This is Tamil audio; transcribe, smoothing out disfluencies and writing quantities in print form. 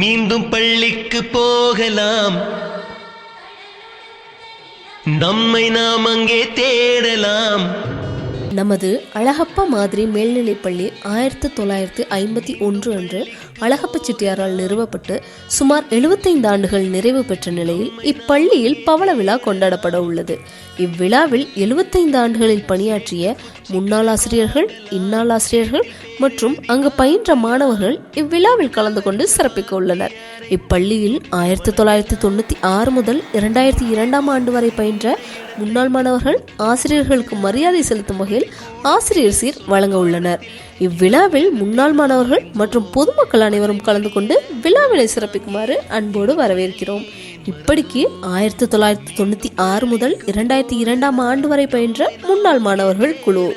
மீண்டும் பள்ளிக்கு போகலாம், நம்மை நாம் அங்கே தேடலாம். நமது அழகப்பா மாதிரி மேல்நிலைப்பள்ளி 1951 அன்று அழகப்ப செட்டியாரால் நிறுவப்பட்டு சுமார் 75 ஆண்டுகள் நிறைவு பெற்ற நிலையில் இப்பள்ளியில் பவள விழா கொண்டாடப்பட உள்ளது. இவ்விழாவில் 75 ஆண்டுகளில் பணியாற்றிய முன்னாள் ஆசிரியர்கள், இந்நாள் ஆசிரியர்கள் மற்றும் அங்கு பயின்ற மாணவர்கள் இவ்விழாவில் கலந்து கொண்டு சிறப்பிக்க உள்ளனர். இப்பள்ளியில் 1996 முதல் 2002 ஆண்டு வரை பயின்ற முன்னாள் மாணவர்கள் ஆசிரியர்களுக்கு மரியாதை செலுத்தும் வகையில் ஆசிரியர் சீர் வழங்க உள்ளனர். இவ்விழாவில் முன்னாள் மாணவர்கள் மற்றும் பொதுமக்கள் அனைவரும் கலந்து கொண்டு விழாவினை சிறப்பிக்குமாறு அன்போடு வரவேற்கிறோம். இப்படிக்கு 1996 முதல் 2002 ஆண்டு வரை பயின்ற முன்னாள் மாணவர்கள் குழு.